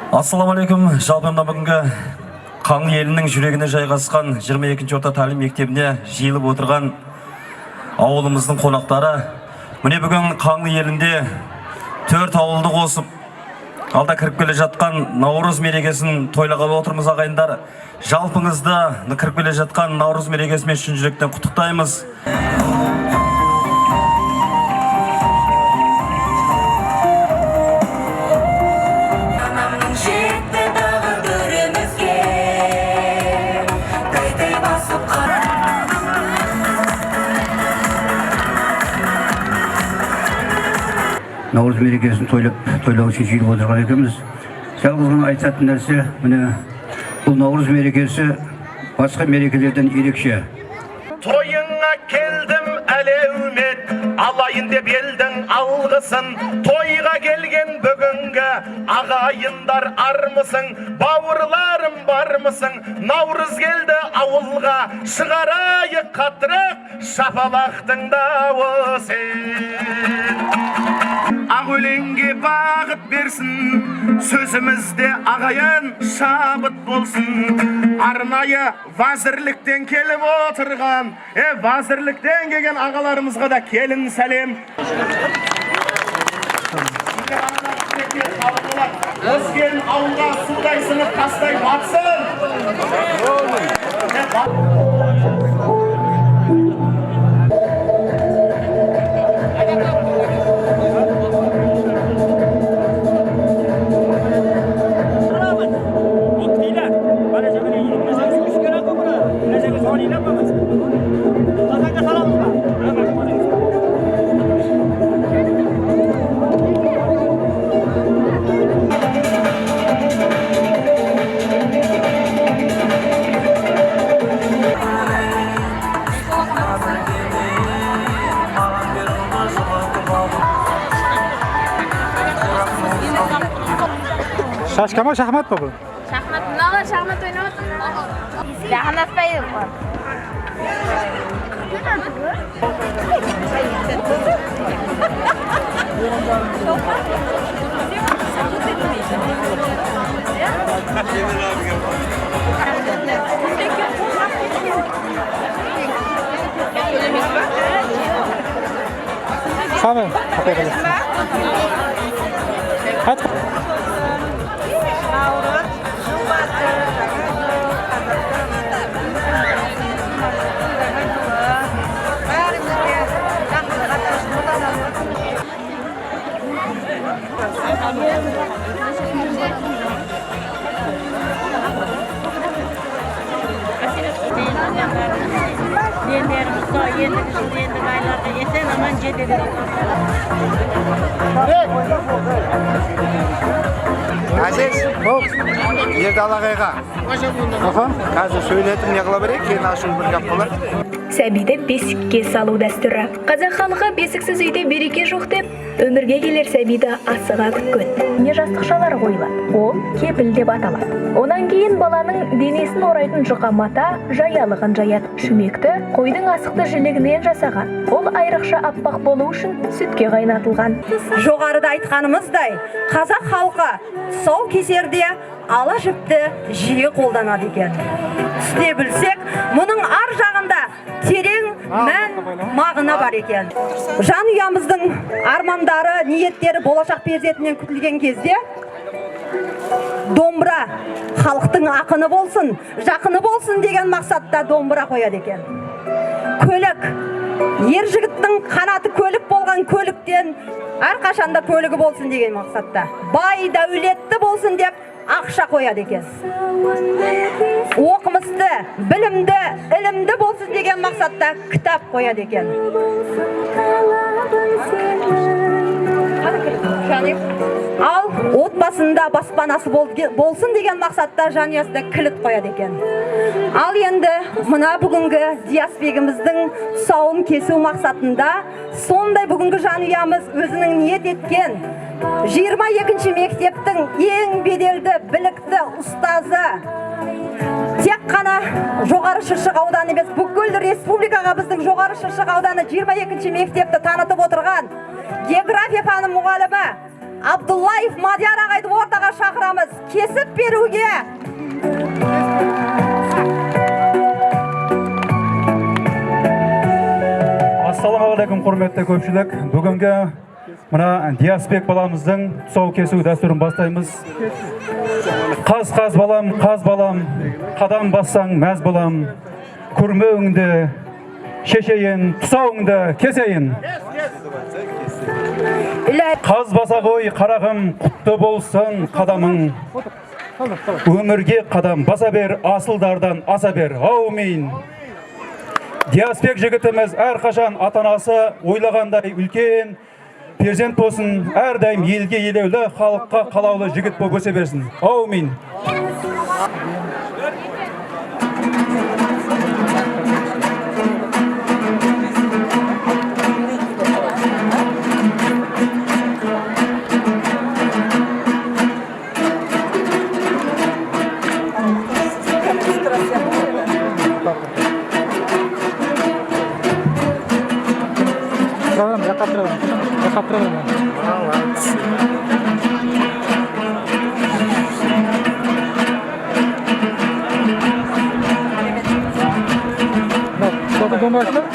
Ассаламалейкум, жалпымда бүгінгі Қаңлы елінің жүрегіне жайғасқан 22-ші орта тәлім мектебіне жиылып отырған ауылымыздың қонақтары. Міне бүгін Қаңлы елінде 4 ауылды қосып, алда кіріп келе жатқан Наурыз мерекесін тойлағалы отырмыз ағайындар. Жалпыңызды кіріп келе жатқан Наурыз мерекесімен шын жүректен құттықтаймыз. Наурыз мерекесін тойлау үшін жиылып отырған екенбіз. Жалғыз ғана айтатын нәрсе, міне бұл Наурыз мерекесі басқа мерекелерден ерекше. Тойыңа келдім әлеумет, алайын деп елдің алғысын. Тойға келген бүгінгі ағайындар армысың, бауырларым бармысың. Наурыз келді ауылға, шығарайық қаттырақ шапалақтың дауысын. Ақ өлеңге бағыт берсін, сөзімізде ағайын шабыт болсын. Арнайы вазірліктен келіп отырған, вазірліктен келген ағаларымызға да келін сәлем. Өскен ауылға судай сынып тастай батсын. Şaşka mı şahmat mı bu? Şahmat ne olur şahmat oynat. Şahmat bayım var. Tamam. Hadi. Aziz, Erdalағайға. Қазір сөйлетім не қыла берейік, кейін ашуын бір қап қылыр. Сәбиді бесікке салу дәстүрі. Қазақ халқы бесіксіз үйде береке жоқ деп, өмірге келер сәбиді асыға күткен. Не жастықшалар қойылады, ол кепіл деп аталады. Онан кейін баланың денесін орайтын жұқа мата жаялығын жаяды. Шүмекті қойдың асықты жілігінен жасаған. Ол айрықша аппақ болу үшін сүтке қайнатылған. Жоғарыда айтқанымыздай, қазақ халқы тұсау кесерде ала жіпті жиі қолданады екен. Түсіне білсек, мұның ар жағында терең мән мағына бар екен. Жанұямыздың армандары, ниеттері болашақ перзентінен күтілген кезде домбыра халықтың ақыны болсын, жақыны болсын деген мақсатта домбыра қояды екен. Көлік, ер жігіттің қанаты көлік болған көліктен әрқашанда көлігі болсын деген мақсатта. Бай, дәулетті болсын деп ақша қояды екен. Оқымысты, білімді, ілімді болсын деген мақсатта кітап қояды екен. Ал отбасында баспанасы болсын деген мақсатта жанұясында кілт қояды екен. Ал енді мына бүгінгі Диасбегіміздің тұсауын кесу мақсатында сондай бүгінгі жанұямыз өзінің ниет еткен 22-ші мектептің ең беделді, білікті ұстазы, тек қана жоғары Шыршық ауданы емес, бүкіл республикаға біздің жоғары Шыршық ауданы 22-ші мектепті танытып отырған география пәні мұғалімі Абдуллаев Мадияр ағайды ортаға шақырамыз. Кесіп беруге. Ассалаумағалейкум, құрметті көпшілік. Бүгінгі мына Диасбек баламыздың тұсау кесу дәстүрін бастаймыз. Қаз балам, қадам бассаң мәз болам. Күрмеуіңді шешейін, тұсауыңды кесейін. Қаз баса ғой қарағым, құтты болсын қадамың. Өмірге қадам баса бер, асылдардан аса бер. Аумин. Диасбек жігітіміз әрқашан ата-анасы ойлағандай үлкен перзент болсын, әрдайым елге елеулі, халыққа қалаулы жігіт болып өсе берсін. Аумин. Foto bombaşlı.